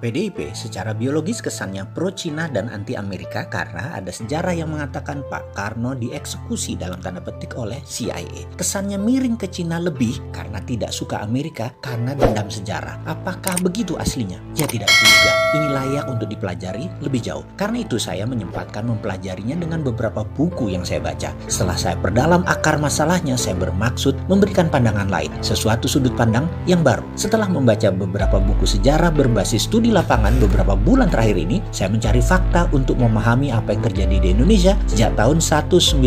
PDIP secara biologis kesannya pro-Cina dan anti-Amerika karena ada sejarah yang mengatakan Pak Karno dieksekusi dalam tanda petik oleh CIA. Kesannya miring ke Cina lebih karena tidak suka Amerika karena dendam sejarah. Apakah begitu aslinya? Ya tidak juga. Ini layak untuk dipelajari lebih jauh. Karena itu saya menyempatkan mempelajarinya dengan beberapa buku yang saya baca. Setelah saya perdalam akar masalahnya, saya bermaksud memberikan pandangan lain, sesuatu sudut pandang yang baru. Setelah membaca beberapa buku sejarah berbasis studi lapangan beberapa bulan terakhir ini, saya mencari fakta untuk memahami apa yang terjadi di Indonesia sejak tahun 1960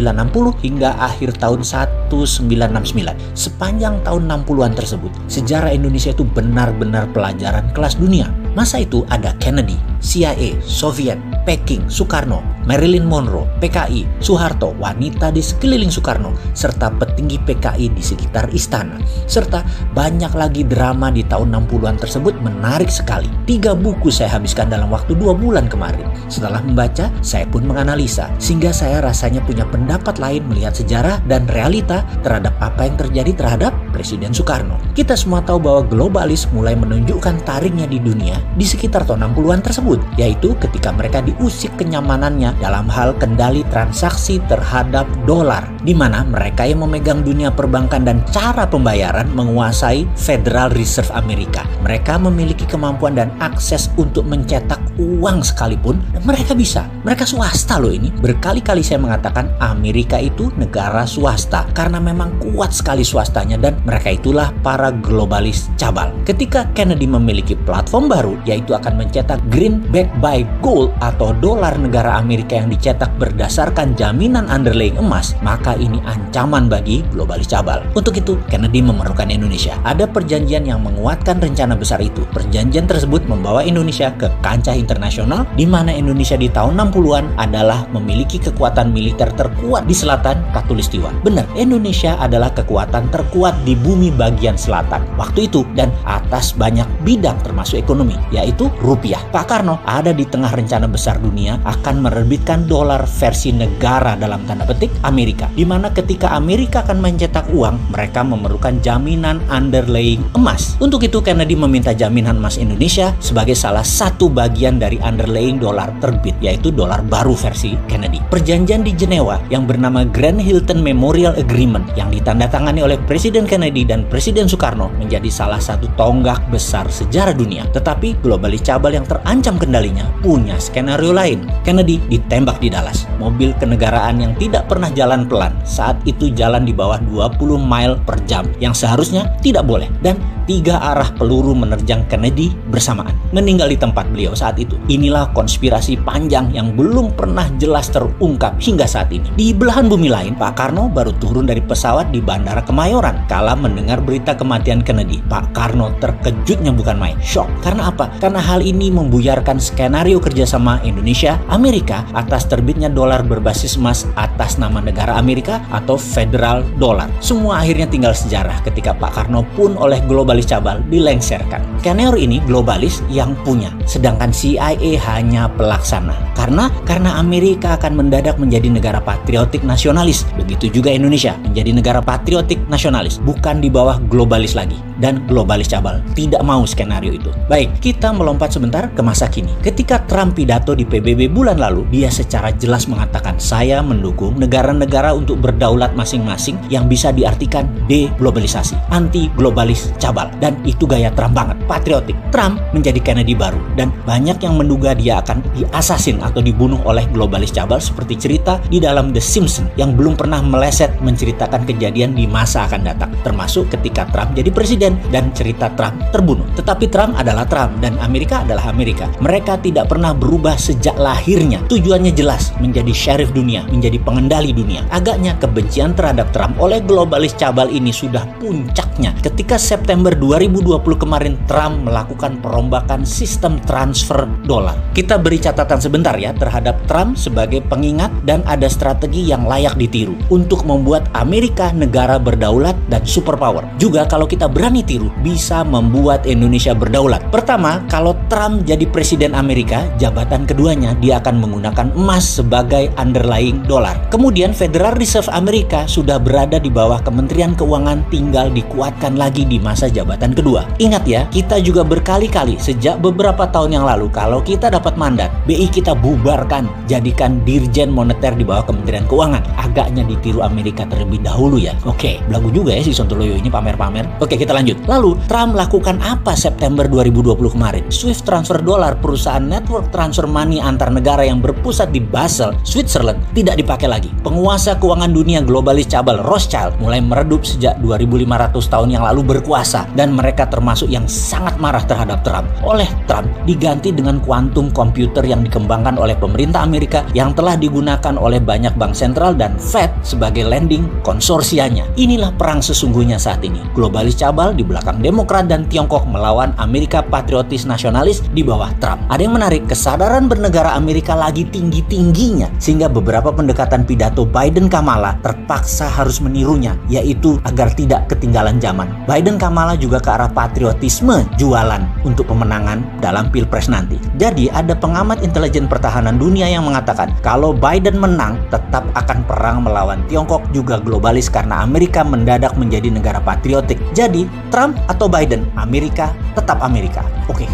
hingga akhir tahun 1969. Sepanjang tahun 60-an tersebut, sejarah Indonesia itu benar-benar pelajaran kelas dunia. Masa itu ada Kennedy, CIA, Soviet, Peking, Soekarno, Marilyn Monroe, PKI, Soeharto, wanita di sekeliling Soekarno, serta petinggi PKI di sekitar istana. Serta banyak lagi drama di tahun 60-an tersebut menarik sekali. 3 buku saya habiskan dalam waktu 2 bulan kemarin. Setelah membaca, saya pun menganalisa, sehingga saya rasanya punya pendapat lain melihat sejarah dan realita terhadap apa yang terjadi terhadap Presiden Soekarno. Kita semua tahu bahwa globalis mulai menunjukkan taringnya di dunia di sekitar tahun 60-an tersebut, yaitu ketika mereka diusik kenyamanannya dalam hal kendali transaksi terhadap dolar, di mana mereka yang memegang dunia perbankan dan cara pembayaran menguasai Federal Reserve Amerika. Mereka memiliki kemampuan dan akses untuk mencetak uang sekalipun, dan mereka bisa. Mereka swasta loh ini. Berkali-kali saya mengatakan Amerika itu negara swasta karena memang kuat sekali swastanya, dan mereka itulah para globalis cabal. Ketika Kennedy memiliki platform baru, yaitu akan mencetak greenback by gold atau dolar negara Amerika yang dicetak berdasarkan jaminan underlying emas, maka ini ancaman bagi globalis cabal. Untuk itu, Kennedy memerlukan Indonesia. Ada perjanjian yang menguatkan rencana besar itu. Perjanjian tersebut membawa Indonesia ke kancah internasional, di mana Indonesia di tahun 60-an adalah memiliki kekuatan militer terkuat di selatan Khatulistiwa. Benar, Indonesia adalah kekuatan terkuat di bumi bagian selatan waktu itu dan atas banyak bidang termasuk ekonomi, yaitu rupiah. Pak Karno ada di tengah rencana besar dunia akan menerbitkan dolar versi negara dalam tanda petik Amerika, di mana ketika Amerika akan mencetak uang, mereka memerlukan jaminan underlying emas. Untuk itu Kennedy meminta jaminan emas Indonesia sebagai salah satu bagian dari underlying dolar terbit, yaitu dolar baru versi Kennedy. Perjanjian di Jenewa yang bernama Grand Hilton Memorial Agreement yang ditandatangani oleh Presiden Kennedy dan Presiden Soekarno menjadi salah satu tonggak besar sejarah dunia. Tetapi globalis cabal yang terancam kendalinya punya skenario lain. Kennedy ditembak di Dallas. Mobil kenegaraan yang tidak pernah jalan pelan saat itu jalan di bawah 20 mile per jam yang seharusnya tidak boleh, dan 3 arah peluru menerjang Kennedy bersamaan. Meninggal di tempat beliau saat itu. Inilah konspirasi panjang yang belum pernah jelas terungkap hingga saat ini. Di belahan bumi lain, Pak Karno baru turun dari pesawat di Bandara Kemayoran kala mendengar berita kematian Kennedy. Pak Karno terkejutnya bukan main, shock. Karena apa? Karena hal ini membuyarkan skenario kerjasama Indonesia Amerika atas terbitnya dolar berbasis emas atas nama negara Amerika atau Federal Dollar. Semua akhirnya tinggal sejarah ketika Pak Karno pun oleh globalis cabal dilengserkan. Skenario ini globalis yang punya, sedangkan CIA hanya pelaksana. Karena Amerika akan mendadak menjadi negara patriotik nasionalis. Begitu juga Indonesia menjadi negara patriotik nasionalis, bukan di bawah globalis lagi. Dan globalis cabal tidak mau skenario itu. Baik, kita melompat sebentar ke masa kini. Ketika Trump pidato di PBB bulan lalu, dia secara jelas mengatakan, saya mendukung negara-negara untuk berdaulat masing-masing yang bisa diartikan deglobalisasi, anti globalis cabal. Dan itu gaya Trump banget, patriotik. Trump menjadi Kennedy baru, dan banyak yang menduga dia akan diasasin atau dibunuh oleh globalis cabal seperti cerita di dalam The Simpsons yang belum pernah meleset menceritakan kejadian di masa akan datang, termasuk ketika Trump jadi presiden dan cerita Trump terbunuh. Tetapi Trump adalah Trump dan Amerika adalah Amerika. Mereka tidak pernah berubah sejak lahirnya. Tujuannya jelas, menjadi sheriff dunia, menjadi pengendali dunia. Agaknya kebencian terhadap Trump oleh globalis cabal ini sudah puncaknya ketika September 2020 kemarin Trump melakukan perombakan sistem transfer dolar. Kita beri catatan sebentar ya terhadap Trump sebagai pengingat, dan ada strategi yang layak ditiru untuk membuat Amerika negara berdaulat dan superpower. Juga kalau kita berani berani tiru bisa membuat Indonesia berdaulat. Pertama, kalau Trump jadi presiden Amerika, jabatan keduanya dia akan menggunakan emas sebagai underlying dolar. Kemudian Federal Reserve Amerika sudah berada di bawah Kementerian Keuangan, tinggal dikuatkan lagi di masa jabatan kedua. Ingat ya, kita juga berkali-kali sejak beberapa tahun yang lalu kalau kita dapat mandat, BI kita bubarkan, jadikan Dirjen Moneter di bawah Kementerian Keuangan. Agaknya ditiru Amerika terlebih dahulu ya. Oke, belagu juga ya si Sontoloyo ini pamer-pamer. Oke, kita lanjut. Lalu, Trump lakukan apa September 2020 kemarin? Swift transfer dolar, perusahaan network transfer money antar negara yang berpusat di Basel, Switzerland, tidak dipakai lagi. Penguasa keuangan dunia globalis cabal Rothschild mulai meredup sejak 2500 tahun yang lalu berkuasa, dan mereka termasuk yang sangat marah terhadap Trump. Oleh Trump, diganti dengan kuantum komputer yang dikembangkan oleh pemerintah Amerika yang telah digunakan oleh banyak bank sentral dan Fed sebagai lending konsorsianya. Inilah perang sesungguhnya saat ini. Globalis cabal di belakang Demokrat dan Tiongkok melawan Amerika patriotis nasionalis di bawah Trump. Ada yang menarik, kesadaran bernegara Amerika lagi tinggi-tingginya sehingga beberapa pendekatan pidato Biden-Kamala terpaksa harus menirunya, yaitu agar tidak ketinggalan zaman. Biden-Kamala juga ke arah patriotisme jualan untuk pemenangan dalam Pilpres nanti. Jadi ada pengamat intelijen pertahanan dunia yang mengatakan kalau Biden menang tetap akan perang melawan Tiongkok juga globalis karena Amerika mendadak menjadi negara patriotik. Jadi Trump atau Biden, Amerika tetap Amerika. Oke.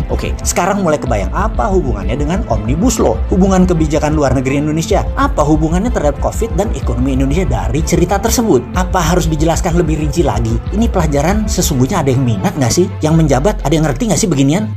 Sekarang mulai kebayang apa hubungannya dengan Omnibus Law, hubungan kebijakan luar negeri Indonesia, apa hubungannya terhadap COVID dan ekonomi Indonesia dari cerita tersebut. Apa harus dijelaskan lebih rinci lagi? Ini pelajaran sesungguhnya ada yang minat nggak sih? Yang menjabat ada yang ngerti nggak sih beginian?